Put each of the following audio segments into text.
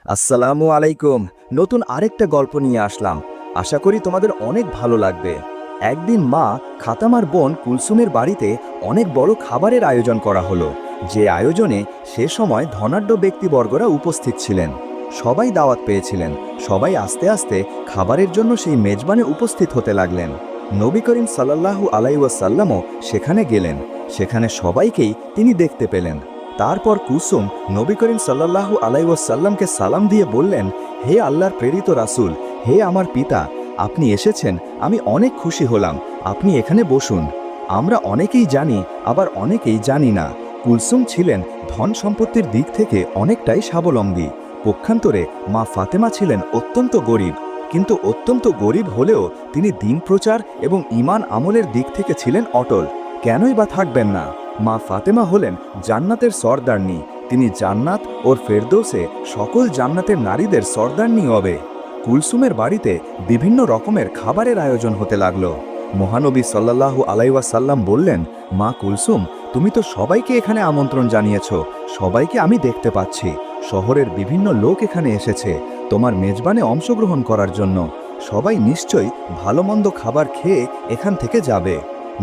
আসসালামু আলাইকুম। নতুন আরেকটা গল্প নিয়ে আসলাম। আশা করি তোমাদের অনেক ভালো লাগবে। একদিন মা, খাতামার বোন কুলসুমের বাড়িতে অনেক বড় খাবারের আয়োজন করা হলো। যে আয়োজনে সে সময় ধনাঢ্য ব্যক্তিবর্গরা উপস্থিত ছিলেন। সবাই দাওয়াত পেয়েছিলেন। সবাই আস্তে আস্তে খাবারের জন্য সেই মেজবানে উপস্থিত হতে লাগলেন। নবী করিম সাল্লাল্লাহু আলাইহি ওয়াসাল্লামও সেখানে গেলেন। সেখানে সবাইকেই তিনি দেখতে পেলেন। তারপর কুলসুম নবী করিম সাল্লাল্লাহু আলাইহি ওয়াসাল্লামকে সালাম দিয়ে বললেন, হে আল্লাহর প্রেরিত রাসূল, হে আমার পিতা, আপনি এসেছেন, আমি অনেক খুশি হলাম। আপনি এখানে বসুন। আমরা অনেকেই জানি, আবার অনেকেই জানি না, কুলসুম ছিলেন ধন সম্পত্তির দিক থেকে অনেকটাই স্বাবলম্বী। পক্ষান্তরে মা ফাতেমা ছিলেন অত্যন্ত গরিব। কিন্তু অত্যন্ত গরিব হলেও তিনি দিন প্রচার এবং ঈমান আমলের দিক থেকে ছিলেন অটল। কেনই বা থাকবেন না? মা ফাতেমা হলেন জান্নাতের সর্দারনী। তিনি জান্নাত ওর ফেরদৌসে সকল জান্নাতের নারীদের সর্দারনী হবে। কুলসুমের বাড়িতে বিভিন্ন রকমের খাবারের আয়োজন হতে লাগলো। মহানবী সাল্লাল্লাহু আলাইহি ওয়াসাল্লাম বললেন, মা কুলসুম, তুমি তো সবাইকে এখানে আমন্ত্রণ জানিয়েছ। সবাইকে আমি দেখতে পাচ্ছি। শহরের বিভিন্ন লোক এখানে এসেছে তোমার মেজবানে অংশগ্রহণ করার জন্য। সবাই নিশ্চয়ই ভালো মন্দ খাবার খেয়ে এখান থেকে যাবে।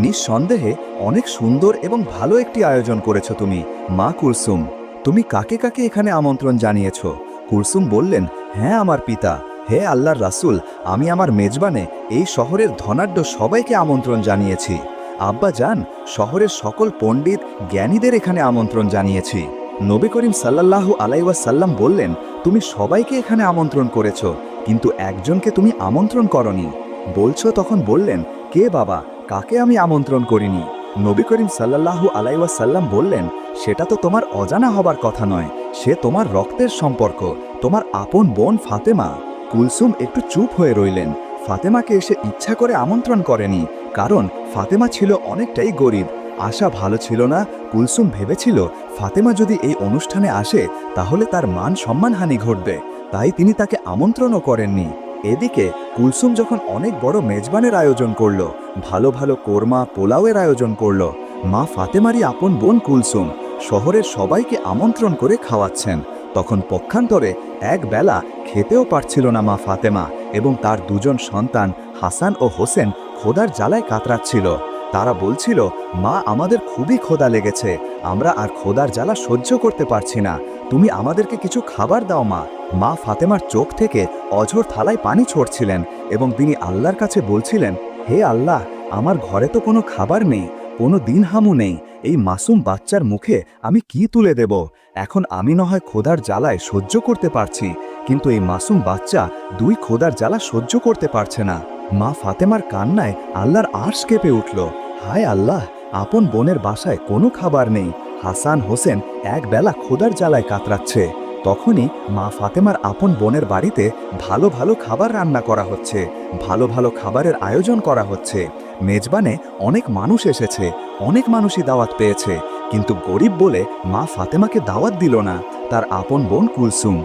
নিঃসন্দেহে অনেক সুন্দর এবং ভালো একটি আয়োজন করেছ তুমি, মা কুলসুম। তুমি কাকে কাকে এখানে আমন্ত্রণ জানিয়েছ? কুলসুম বললেন, হ্যাঁ আমার পিতা, হে আল্লাহর রাসূল, আমি আমার মেজবানে এই শহরের ধনাঢ্য সবাইকে আমন্ত্রণ জানিয়েছি। আব্বা যান, শহরের সকল পণ্ডিত জ্ঞানীদের এখানে আমন্ত্রণ জানিয়েছি। নবী করিম সাল্লাল্লাহু আলাইহি ওয়াসাল্লাম বললেন, তুমি সবাইকে এখানে আমন্ত্রণ করেছ, কিন্তু একজনকে তুমি আমন্ত্রণ করনি। বলছো? তখন বললেন, কে বাবা, কাকে আমি আমন্ত্রণ করিনি? নবী করিম সাল্লাল্লাহু আলাইহি ওয়াসাল্লাম বললেন, সেটা তো তোমার অজানা হবার কথা নয়। সে তোমার রক্তের সম্পর্ক, তোমার আপন বোন ফাতেমা। কুলসুম একটু চুপ হয়ে রইলেন। ফাতেমাকে এসে ইচ্ছা করে আমন্ত্রণ করেনি, কারণ ফাতেমা ছিল অনেকটাই গরিব। আশা ভালো ছিল না। কুলসুম ভেবেছিল ফাতেমা যদি এই অনুষ্ঠানে আসে তাহলে তার মান সম্মানহানি ঘটবে, তাই তিনি তাকে আমন্ত্রণও করেননি। এদিকে কুলসুম যখন অনেক বড় মেজবানের আয়োজন করল, ভালো ভালো কোরমা পোলাওয়ের আয়োজন করল, মা ফাতেমারই আপন বোন কুলসুম শহরের সবাইকে আমন্ত্রণ করে খাওয়াচ্ছেন, তখন পক্ষান্তরে এক বেলা খেতেও পারছিল না মা ফাতেমা এবং তার দুজন সন্তান হাসান ও হোসেন ক্ষুধার জ্বালায় কাতরাচ্ছিল। তারা বলছিল, মা, আমাদের খুবই ক্ষুধা লেগেছে, আমরা আর ক্ষুধার জ্বালা সহ্য করতে পারছি না, তুমি আমাদেরকে কিছু খাবার দাও মা। মা ফাতেমার চোখ থেকে অঝোর থালায় পানি ছড়ছিলেন এবং তিনি আল্লাহর কাছে বলছিলেন, হে আল্লাহ, আমার ঘরে তো কোনো খাবার নেই, কোনো দিনহামু নেই। এই মাসুম বাচ্চার মুখে আমি কি তুলে দেব? এখন আমি না হয় ক্ষুধার জ্বালায় সহ্য করতে পারছি, কিন্তু এই মাসুম বাচ্চা দুই ক্ষুধার জ্বালা সহ্য করতে পারছে না। মা ফাতেমার কান্নায় আল্লাহর আরশ কেঁপে উঠল। হায় আল্লাহ, আপন বোনের বাসায় কোনো খাবার নেই, হাসান হোসেন এক বেলা ক্ষুধার জ্বালায় কাতরাচ্ছে। তখনই মা ফাতেমার আপন বোনের বাড়িতে ভালো ভালো খাবার রান্না করা হচ্ছে, ভালো ভালো খাবারের আয়োজন করা হচ্ছে। মেজবানে অনেক মানুষ এসেছে, অনেক মানুষই দাওয়াত পেয়েছে, কিন্তু গরিব বলে মা ফাতেমাকে দাওয়াত দিল না তার আপন বোন কুলসুম।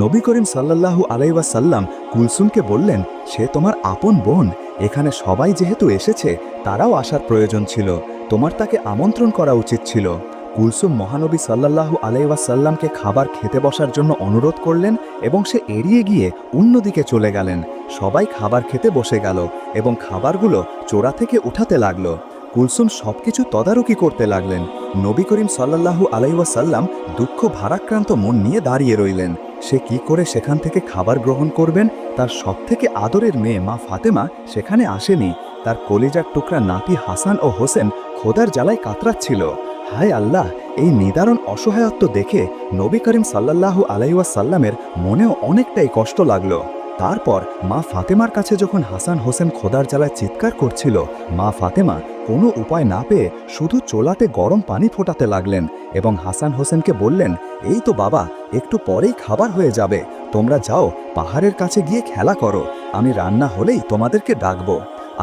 নবী করিম সাল্লাল্লাহু আলাইহি ওয়াসাল্লাম কুলসুমকে বললেন, সে তোমার আপন বোন, এখানে সবাই যেহেতু এসেছে তারাও আসার প্রয়োজন ছিল, তোমার তাকে আমন্ত্রণ করা উচিত ছিল। কুলসুম মহানবী সাল্লাল্লাহু আলাইহি ওয়াসাল্লামকে খাবার খেতে বসার জন্য অনুরোধ করলেন এবং সে এড়িয়ে গিয়ে অন্যদিকে চলে গেলেন। সবাই খাবার খেতে বসে গেল এবং খাবারগুলো চোরা থেকে উঠাতে লাগলো। কুলসুম সবকিছু তদারকি করতে লাগলেন। নবী করিম সাল্লাল্লাহু আলাইহি ওয়াসাল্লাম দুঃখ ভারাক্রান্ত মন নিয়ে দাঁড়িয়ে রইলেন। সে কি করে সেখান থেকে খাবার গ্রহণ করবেন? তার সবথেকে আদরের মেয়ে মা ফাতেমা সেখানে আসেনি। তার কলিজার টুকরা নাতি হাসান ও হোসেন ক্ষুধার জ্বালায় কাতরাচ্ছিল। হায় আল্লাহ, এই নিদারুণ অসহায়ত্ব দেখে নবী করিম সাল্লাল্লাহু আলাইহি ওয়াসাল্লামের মনেও অনেকটাই কষ্ট লাগলো। তারপর মা ফাতেমার কাছে যখন হাসান হোসেন ক্ষুধার জ্বালায় চিৎকার করছিল, মা ফাতেমা কোনো উপায় না পেয়ে শুধু চোলাতে গরম পানি ফোটাতে লাগলেন এবং হাসান হোসেনকে বললেন, এই তো বাবা, একটু পরেই খাবার হয়ে যাবে, তোমরা যাও পাহাড়ের কাছে গিয়ে খেলা করো, আমি রান্না হলেই তোমাদেরকে ডাকবো।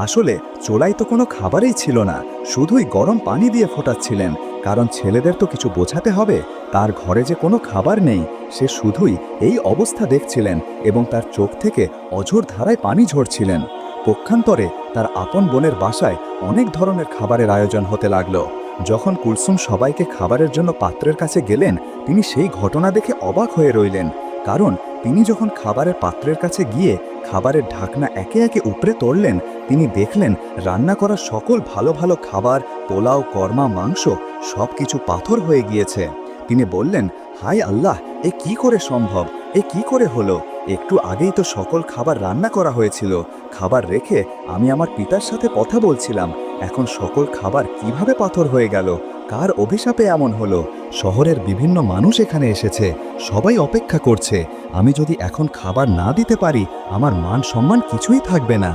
আসলে চোলায় তো কোনো খাবারই ছিল না, শুধুই গরম পানি দিয়ে ফোটাচ্ছিলেন, কারণ ছেলেদের তো কিছু বোঝাতে হবে তার ঘরে যে কোনো খাবার নেই। সে শুধুই এই অবস্থা দেখছিলেন এবং তার চোখ থেকে অঝোর ধারায় পানি ঝরছিলেন। পক্ষান্তরে তার আপন বোনের বাসায় অনেক ধরনের খাবারের আয়োজন হতে লাগলো। যখন কুলসুম সবাইকে খাবারের জন্য পাত্রের কাছে গেলেন, তিনি সেই ঘটনা দেখে অবাক হয়ে রইলেন, কারণ তিনি যখন খাবারের পাত্রের কাছে গিয়ে খাবারের ঢাকনা একে একে উপরে তুললেন, তিনি দেখলেন রান্না করা সকল ভালো ভালো খাবার, পোলাও, কর্মা, মাংস সব কিছু পাথর হয়ে গিয়েছে। তিনি বললেন, হায় আল্লাহ, এ কি করে সম্ভব? এ কি করে হলো? একটু আগেই তো সকল খাবার রান্না করা হয়েছিল। খাবার রেখে আমি আমার পিতার সাথে কথা বলছিলাম, এখন সকল খাবার কিভাবে পাথর হয়ে গেল? কার অভিশাপে এমন হলো? শহরের বিভিন্ন মানুষ এখানে এসেছে, সবাই অপেক্ষা করছে। আমি যদি এখন খাবার না দিতে পারি, আমার মান সম্মান কিছুই থাকবে না।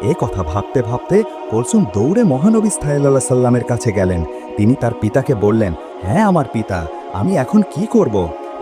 এ কথা ভাবতে ভাবতে কুলসুম দৌড়ে মহানবী সাল্লাল্লাহু সাল্লামের কাছে গেলেন। তিনি তার পিতাকে বললেন, হ্যাঁ আমার পিতা, আমি এখন কি করব?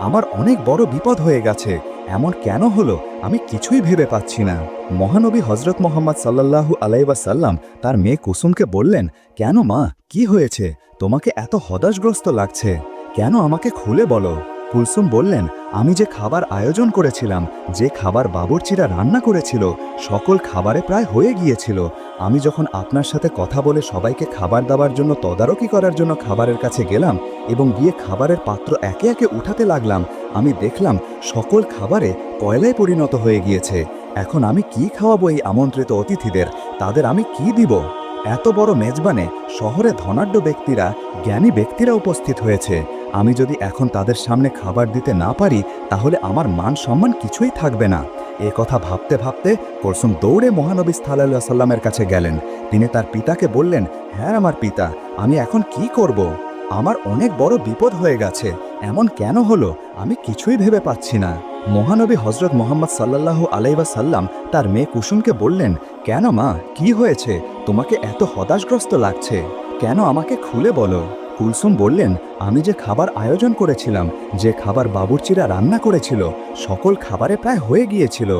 আমার অনেক বড় বিপদ হয়ে গেছে। এমন কেন হলো আমি কিছুই ভেবে পাচ্ছি না। মহানবী হজরত মোহাম্মদ সাল্লাল্লাহু আলাইহি ওয়াসাল্লাম তার মেয়ে কুসুমকে বললেন, কেন মা, কি হয়েছে? তোমাকে এত হতাশগ্রস্ত লাগছে কেন? আমাকে খুলে বলো। কুলসুম বললেন, আমি যে খাবার আয়োজন করেছিলাম, যে খাবার বাবুর্চিরা রান্না করেছিল, সকল খাবারে প্রায় হয়ে গিয়েছিল। আমি যখন আপনার সাথে কথা বলে সবাইকে খাবার দেওয়ার জন্য তদারকি করার জন্য খাবারের কাছে গেলাম এবং গিয়ে খাবারের পাত্র একে একে উঠাতে লাগলাম, আমি দেখলাম সকল খাবারে কয়লায় পরিণত হয়ে গিয়েছে। এখন আমি কি খাওয়াবো এই আমন্ত্রিত অতিথিদের? তাদের আমি কি দিব? এত বড় মেজবানে শহরে ধনাঢ্য ব্যক্তিরা, জ্ঞানী ব্যক্তিরা উপস্থিত হয়েছে। আমি যদি এখন তাদের সামনে খাবার দিতে না পারি, তাহলে আমার মান সম্মান কিছুই থাকবে না। এ কথা ভাবতে ভাবতে কুলসুম দৌড়ে মহানবী সাল্লাল্লাহু আলাইহি ওয়াসাল্লামের কাছে গেলেন। তিনি তার পিতাকে বললেন, হ্যাঁ আমার পিতা, আমি এখন কি করব? আমার অনেক বড় বিপদ হয়ে গেছে। এমন কেন হলো আমি কিছুই ভেবে পাচ্ছি না। মহানবী হজরত মোহাম্মদ সাল্লাল্লাহু আলাইহি ওয়াসাল্লাম তার মেয়ে কুসুমকে বললেন, কেন মা, কি হয়েছে? তোমাকে এত হতাশগ্রস্ত লাগছে কেন? আমাকে খুলে বলো। কুলসুম বললেন, আমি যে খাবার আয়োজন করেছিলাম, যে খাবার বাবুর্চিরা রান্না করেছিল, সকল খাবারে প্রায় হয়ে গিয়েছিল।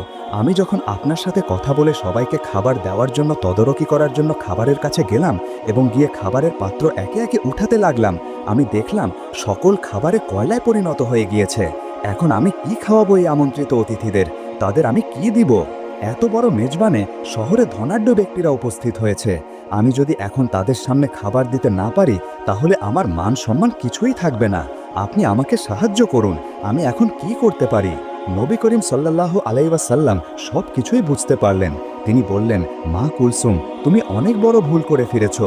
আমি যখন আপনার সাথে কথা বলে সবাইকে খাবার দেওয়ার জন্য তদারকি করার জন্য খাবারের কাছে গেলাম এবং গিয়ে খাবারের পাত্র একে একে উঠাতে লাগলাম, আমি দেখলাম সকল খাবারে কয়লায় পরিণত হয়ে গিয়েছে। এখন আমি কি খাওয়াবো এই আমন্ত্রিত অতিথিদের? তাদের আমি কি দিব? এত বড় মেজবানে শহরে ধনাঢ্য ব্যক্তিরা উপস্থিত হয়েছে। আমি যদি এখন তাদের সামনে খাবার দিতে না পারি, তাহলে আমার মান সম্মান কিছুই থাকবে না। আপনি আমাকে সাহায্য করুন, আমি এখন কি করতে পারি? নবী করিম সাল্লাল্লাহু আলাইহি ওয়াসাল্লাম সব কিছুই বুঝতে পারলেন। তিনি বললেন, মা কুলসুম, তুমি অনেক বড় ভুল করে ফিরেছ।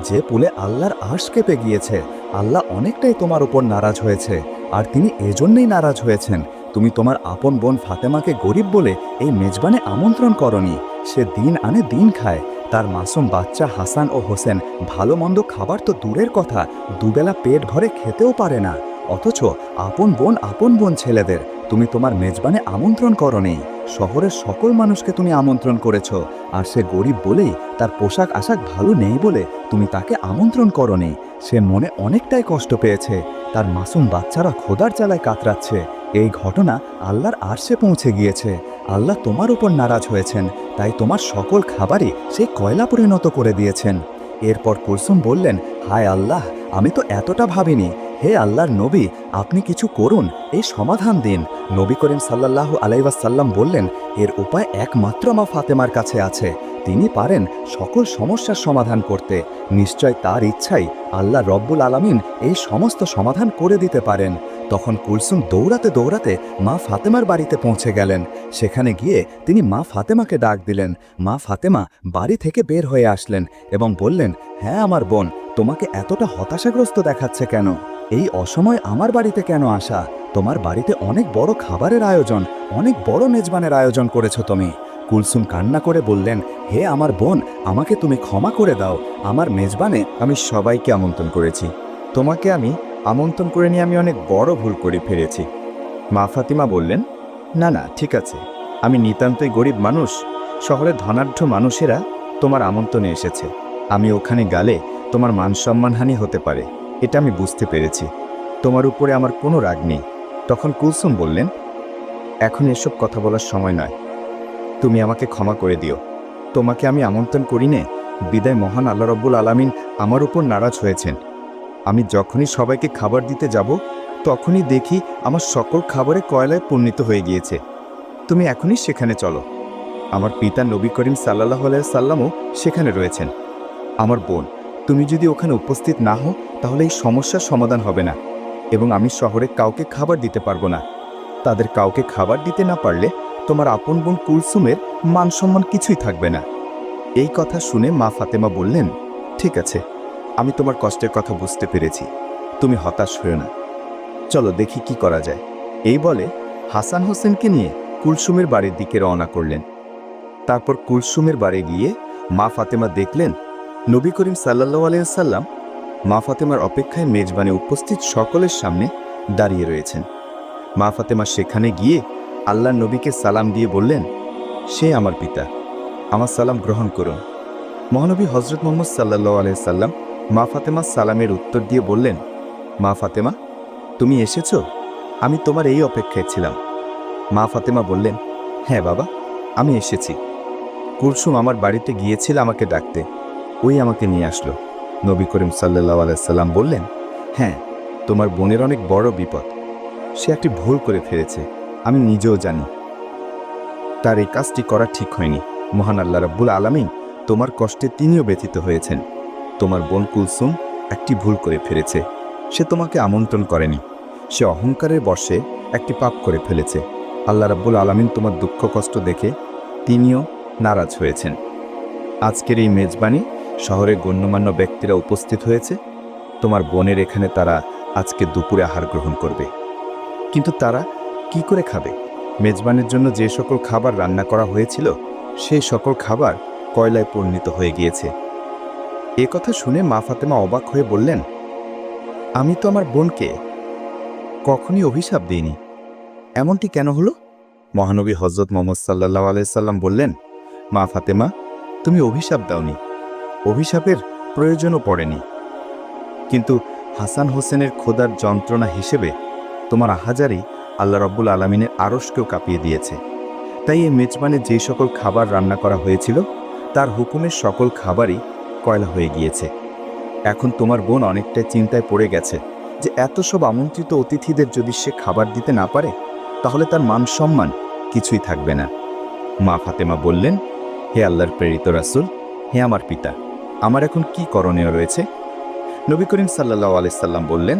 যে পুলে আল্লাহর আরশ কেঁপে গিয়েছে, আল্লাহ অনেকটাই তোমার উপর নারাজ হয়েছে। আর তিনি এজন্যই নারাজ হয়েছেন, তুমি তোমার আপন বোন ফাতেমাকে গরিব বলে এই মেজবানে আমন্ত্রণ করনি। সে দিন আনে দিন খায়। তার মাসুম বাচ্চা হাসান ও হোসেন ভালো মন্দ খাবার তো দূরের কথা, দুবেলা পেট ভরে খেতেও পারে না। অথচ আপন বোন ছেলেদের তুমি তোমার মেজবানে আমন্ত্রণ করনি। শহরের সকল মানুষকে তুমি আমন্ত্রণ করেছ, আর সে গরিব বলেই, তার পোশাক আশাক ভালো নেই বলে তুমি তাকে আমন্ত্রণ করনি। সে মনে অনেকটাই কষ্ট পেয়েছে। তার মাসুম বাচ্চারা খোদার জ্বালায় কাতরাচ্ছে। এই ঘটনা আল্লাহর আরশে পৌঁছে গিয়েছে। আল্লাহ তোমার উপর নারাজ হয়েছেন, তাই তোমার সকল খাবারই সেই কয়লা পরিণত করে দিয়েছেন। এরপর কুলসুম বললেন, হায় আল্লাহ, আমি তো এতটা ভাবিনি। হে আল্লাহর নবী, আপনি কিছু করুন, এই সমাধান দিন। নবী করিম সাল্লাল্লাহু আলাইহি ওয়াসাল্লাম বললেন, এর উপায় একমাত্র মা ফাতেমার কাছে আছে। তিনি পারেন সকল সমস্যার সমাধান করতে। নিশ্চয় তার ইচ্ছাই আল্লাহ রব্বুল আলামিন এই সমস্ত সমাধান করে দিতে পারেন। তখন কুলসুম দৌড়াতে দৌড়াতে মা ফাতেমার বাড়িতে পৌঁছে গেলেন। সেখানে গিয়ে তিনি মা ফাতেমাকে ডাক দিলেন। মা ফাতেমা বাড়ি থেকে বের হয়ে আসলেন এবং বললেন, হ্যাঁ আমার বোন, তোমাকে এতটা হতাশাগ্রস্ত দেখাচ্ছে কেন? এই অসময় আমার বাড়িতে কেন আসা? তোমার বাড়িতে অনেক বড় খাবারের আয়োজন, অনেক বড় মেজবানের আয়োজন করেছো তুমি। কুলসুম কান্না করে বললেন, হে আমার বোন, আমাকে তুমি ক্ষমা করে দাও। আমার মেজবানে আমি সবাইকে আমন্ত্রণ করেছি, তোমাকে আমি আমন্ত্রণ করে নিয়ে আমি অনেক বড় ভুল করে ফেলেছি। মা ফাতিমা বললেন, না না, ঠিক আছে, আমি নিতান্তই গরিব মানুষ। শহরের ধনাঢ্য মানুষেরা তোমার আমন্ত্রণে এসেছে। আমি ওখানে গেলে তোমার মান সম্মানহানি হতে পারে, এটা আমি বুঝতে পেরেছি। তোমার উপরে আমার কোনো রাগ নেই। তখন কুলসুম বললেন, এখন এসব কথা বলার সময় নয়, তুমি আমাকে ক্ষমা করে দিও। তোমাকে আমি আমন্ত্রণ করি নে, বিদায় মহান আল্লাহ রব্বুল আলামিন আমার উপর নারাজ হয়েছেন। আমি যখনই সবাইকে খাবার দিতে যাব, তখনই দেখি আমার সকল খাবারে কয়লায় পরিণত হয়ে গিয়েছে। তুমি এখনই সেখানে চলো। আমার পিতা নবী করিম সাল্লাল্লাহু আলাইহি সাল্লামও সেখানে রয়েছেন। আমার বোন, তুমি যদি ওখানে উপস্থিত না হও, তাহলে এই সমস্যার সমাধান হবে না এবং আমি শহরে কাউকে খাবার দিতে পারবো না। তাদের কাউকে খাবার দিতে না পারলে তোমার আপন বোন কুলসুমের মান সম্মান কিছুই থাকবে না। এই কথা শুনে মা ফাতেমা বললেন, ঠিক আছে, আমি তোমার কষ্টের কথা বুঝতে পেরেছি, তুমি হতাশ হও না, চলো দেখি কি করা যায়। এই বলে হাসান হোসেনকে নিয়ে কুলসুমের বাড়ির দিকে রওনা করলেন। তারপর কুলসুমের বাড়ি গিয়ে মা ফাতেমা দেখলেন নবী করিম সাল্লাল্লাহু আলাইহি ওয়াসাল্লাম মা ফাতেমার অপেক্ষায় মেজবানে উপস্থিত সকলের সামনে দাঁড়িয়ে রয়েছেন। মা ফাতেমা সেখানে গিয়ে আল্লাহর নবীকে সালাম দিয়ে বললেন, সে আমার পিতা, আমার সালাম গ্রহণ করুন। মহানবী হজরত মুহাম্মদ সাল্লাল্লাহু আলাইহি সাল্লাম মা ফাতেমা সালামের উত্তর দিয়ে বললেন, মা ফাতেমা, তুমি এসেছো? আমি তোমার এই অপেক্ষায় ছিলাম। মা ফাতেমা বললেন, হ্যাঁ বাবা, আমি এসেছি। কুলসুম আমার বাড়িতে গিয়েছিল আমাকে ডাকতে, ওই আমাকে নিয়ে আসলো। নবী করিম সাল্লাল্লাহু আলাইহি সাল্লাম বললেন, হ্যাঁ, তোমার বোনের অনেক বড় বিপদ, সে একটি ভুল করে ফেলেছে, আমি নিজেও জানি। তার এই কাজটি করা ঠিক হয়নি। মহান আল্লাহ রাব্বুল আলামিন তোমার কষ্টে তিনিও ব্যথিত হয়েছেন। তোমার বোন কুলসুম একটি ভুল করে ফেলেছে, সে তোমাকে আমন্ত্রণ করেনি, সে অহংকারের বশে একটি পাপ করে ফেলেছে। আল্লাহ রাব্বুল আলামিন তোমার দুঃখ কষ্ট দেখে তিনিও নারাজ হয়েছেন। আজকের এই মেজবানি শহরের গণ্যমান্য ব্যক্তিরা উপস্থিত হয়েছে। তোমার বোনের এখানে তারা আজকে দুপুরে আহার গ্রহণ করবে, কিন্তু তারা কি করে খাবে? মেজবানের জন্য যে সকল খাবার রান্না করা হয়েছিল সেই সকল খাবার কয়লায় পরিণত হয়ে গিয়েছে। এ কথা শুনে মা ফাতেমা অবাক হয়ে বললেন, আমি তো আমার বোনকে কখনই অভিশাপ দিইনি, এমনটি কেন হলো? মহানবী হজরত মুহাম্মদ সাল্লাল্লাহু আলাইহি সাল্লাম বললেন, মা ফাতেমা, তুমি অভিশাপ দাওনি, অভিশাপের প্রয়োজনও পড়েনি, কিন্তু হাসান হোসেনের খোদার যন্ত্রণা হিসেবে তোমার আহাজারি আল্লাহ রাব্বুল আলামিনের আরশকেও কাঁপিয়ে দিয়েছে। তাই এই মেজবানে যে সকল খাবার রান্না করা হয়েছিল তার হুকুমের সকল খাবারই কয়লা হয়ে গিয়েছে। এখন তোমার বোন অনেকটাই চিন্তায় পড়ে গেছে যে এত সব আমন্ত্রিত অতিথিদের যদি সে খাবার দিতে না পারে তাহলে তার মান সম্মান কিছুই থাকবে না। মা ফাতেমা বললেন, হে আল্লাহর প্রেরিত রাসূল, হে আমার পিতা, আমার এখন কি করণীয় রয়েছে? নবী করিম সাল্লাল্লাহু আলাইহি সাল্লাম বললেন,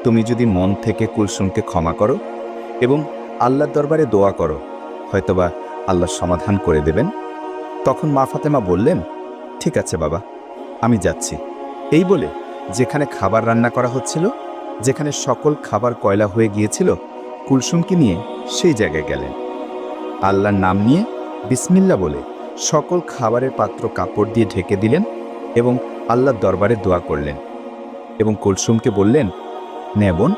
তুমি যদি মন থেকে কুলসুমকে ক্ষমা করো এবং আল্লাহর দরবারে দোয়া করো, হয়তোবা আল্লাহ সমাধান করে দেবেন। তখন মা ফাতেমা বললেন, ঠিক আছে বাবা, আমি যাচ্ছি। এই বলে যেখানে খাবার রান্না করা হচ্ছিল, যেখানে সকল খাবার কয়লা হয়ে গিয়েছিল, কুলসুমকে নিয়ে সেই জায়গায় গেলেন। আল্লাহর নাম নিয়ে বিসমিল্লাহ বলে সকল খাবারের পাত্র কাপড় দিয়ে ঢেকে দিলেন এবং আল্লাহর দরবারে দোয়া করলেন এবং কুলসুমকে বললেন, নে বোন,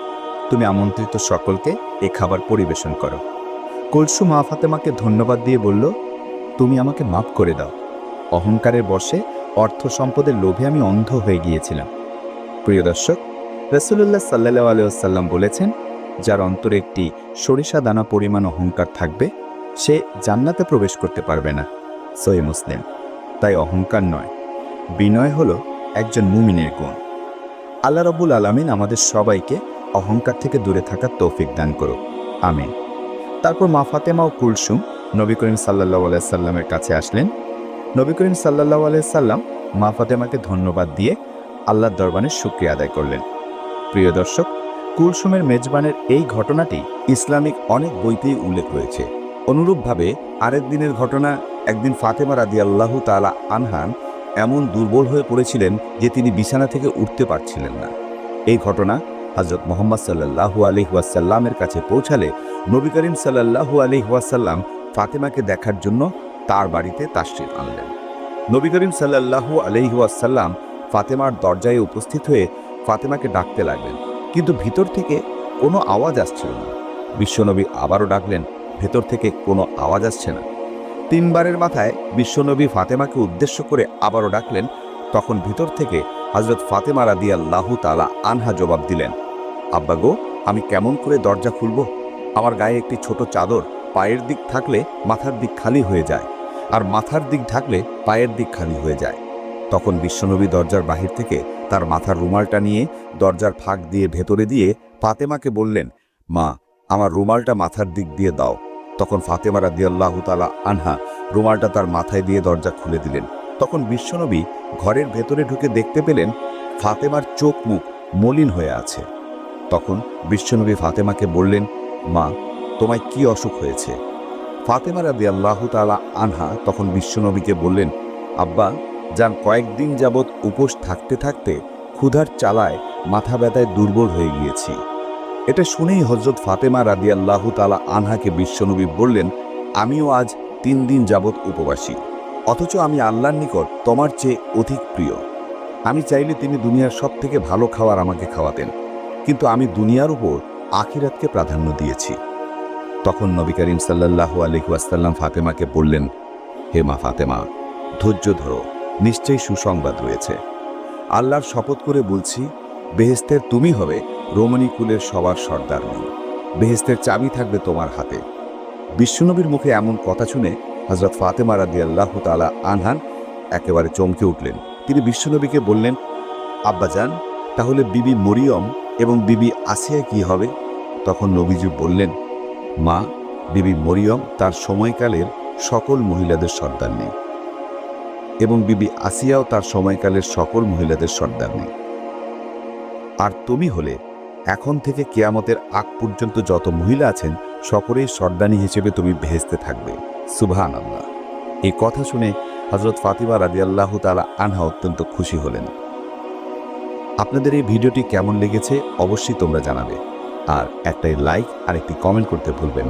তুমি আমন্ত্রিত সকলকে এ খাবার পরিবেশন করো। কুলসুম মা ফাতেমাকে ধন্যবাদ দিয়ে বলল, তুমি আমাকে মাফ করে দাও, অহংকারের বশে অর্থ সম্পদের লোভে আমি অন্ধ হয়ে গিয়েছিলাম। প্রিয় দর্শক, রাসূলুল্লাহ সাল্লাল্লাহু আলাইহি ওয়াসাল্লাম বলেছেন, যার অন্তরে একটি সরিষা দানা পরিমাণ অহংকার থাকবে সে জান্নাতে প্রবেশ করতে পারবে না। সহিহ মুসলিম। তাই অহংকার নয়, বিনয় হলো একজন মুমিনের গুণ। আল্লাহ রাব্বুল আলামিন আমাদের সবাইকে অহংকার থেকে দূরে থাকার তৌফিক দান করুক, আমিন। তারপর মা ফাতেমা ও কুলসুম নবী করিম সাল্লাল্লাহু আলাইহি সাল্লামের কাছে আসলেন। নবী করিম সাল্লাল্লাহু আলাইহি সাল্লাম মা ফাতেমাকে ধন্যবাদ দিয়ে আল্লাহর দরবারে শুকরিয়া আদায় করলেন। প্রিয় দর্শক, কুলসুমের মেজবানের এই ঘটনাটি ইসলামিক অনেক বইতেই উল্লেখ রয়েছে। অনুরূপভাবে আরেক দিনের ঘটনা, একদিন ফাতেমা রাদিয়াল্লাহু তাআলা আনহা এমন দুর্বল হয়ে পড়েছিলেন যে তিনি বিছানা থেকে উঠতে পারছিলেন না। এই ঘটনা হযরত মুহাম্মদ সাল্লাল্লাহু আলাইহি ওয়াসাল্লামের কাছে পৌঁছালে নবী করিম সাল্লাল্লাহু আলাইহি ওয়াসাল্লাম ফাতেমাকে দেখার জন্য তার বাড়িতে তাশরীফ আনলেন। নবী করিম সাল্লাল্লাহু আলাইহি ওয়াসাল্লাম ফাতেমার দরজায় উপস্থিত হয়ে ফাতেমাকে ডাকতে লাগলেন, কিন্তু ভিতর থেকে কোনো আওয়াজ আসছিল না। বিশ্বনবী আবারও ডাকলেন, ভেতর থেকে কোনো আওয়াজ আসছে না। তিনবারের মাথায় বিশ্বনবী ফাতেমাকে উদ্দেশ্য করে আবারও ডাকলেন। তখন ভিতর থেকে হযরত ফাতেমা রাদিয়াল্লাহু তাআলা আনহা জবাব দিলেন, আব্বা গো, আমি কেমন করে দরজা খুলব? আমার গায়ে একটি ছোট চাদর, পায়ের দিক থাকলে মাথার দিক খালি হয়ে যায়, আর মাথার দিক ঢাকলে পায়ের দিক খালি হয়ে যায়। তখন বিশ্বনবী দরজার বাহির থেকে তার মাথার রুমালটা নিয়ে দরজার ফাঁক দিয়ে ভেতরে দিয়ে ফাতেমাকে বললেন, মা, আমার রুমালটা মাথার দিক দিয়ে দাও। তখন ফাতেমা রাদিয়াল্লাহু তাআলা আনহা রুমালটা তার মাথায় দিয়ে দরজা খুলে দিলেন। তখন বিশ্বনবী ঘরের ভেতরে ঢুকে দেখতে পেলেন ফাতেমার চোখ মুখ মলিন হয়ে আছে। তখন বিশ্বনবী ফাতেমাকে বললেন, মা, তোমায় কি অসুখ হয়েছে? ফাতেমা রাদিয়াল্লাহু তাআলা আনহা তখন বিশ্বনবীকে বললেন, আব্বা যান কয়েকদিন যাবৎ উপোস থাকতে থাকতে ক্ষুধার চালায় মাথা ব্যথায় দুর্বল হয়ে গিয়েছি। এটা শুনেই হযরত ফাতেমা রাদিয়াল্লাহু তাআলা আনহাকে বিশ্বনবী বললেন, আমিও আজ 3 দিন যাবৎ উপবাসী, অথচ আমি আল্লাহর নিকট তোমার চেয়ে অধিক প্রিয়। আমি চাইলে তিনি দুনিয়ার সব থেকে ভালো খাবার আমাকে খাওয়াতেন, কিন্তু আমি দুনিয়ার উপর আখিরাতকে প্রাধান্য দিয়েছি। তখন নবী করিম সাল্লাল্লাহু আলাইহি ওয়াসাল্লাম ফাতেমাকে বললেন, হে মা ফাতেমা, ধৈর্য ধরো, নিশ্চয়ই সুসংবাদ রয়েছে। আল্লাহর শপথ করে বলছি, বেহেশতের তুমি হবে রমণী কুলের সবার সর্দারনী, বেহেশতের চাবি থাকবে তোমার হাতে। বিশ্বনবীর মুখে এমন কথা শুনে হযরত ফাতেমা রাদিয়াল্লাহু তাআলা আনহা একেবারে চমকে উঠলেন। তিনি বিশ্বনবীকে বললেন, আব্বাজান, তাহলে বিবি মরিয়ম এবং বিবি আসিয়া কি হবে? তখন নবীজি বললেন, মা, বিবি মরিয়ম তার সময়কালের সকল মহিলাদের সর্দারনী এবং বিবি আসিয়াও তার সময়কালের সকল মহিলাদের সর্দারনী। আর তুমি হলে এখন থেকে কিয়ামতের আগ পর্যন্ত যত মহিলা আছেন সকলেই সর্দারনী হিসেবে তুমি বেহেশতে থাকবে। সুবহানাল্লাহ। এই কথা শুনে হযরত ফাতিমা রাদিয়াল্লাহু তাআলা আনহা অত্যন্ত খুশি হলেন। আপনাদের এই ভিডিওটি কেমন লেগেছে অবশ্যই তোমরা জানাবে, আর একটা লাইক আর একটি কমেন্ট করতে ভুলবেন না।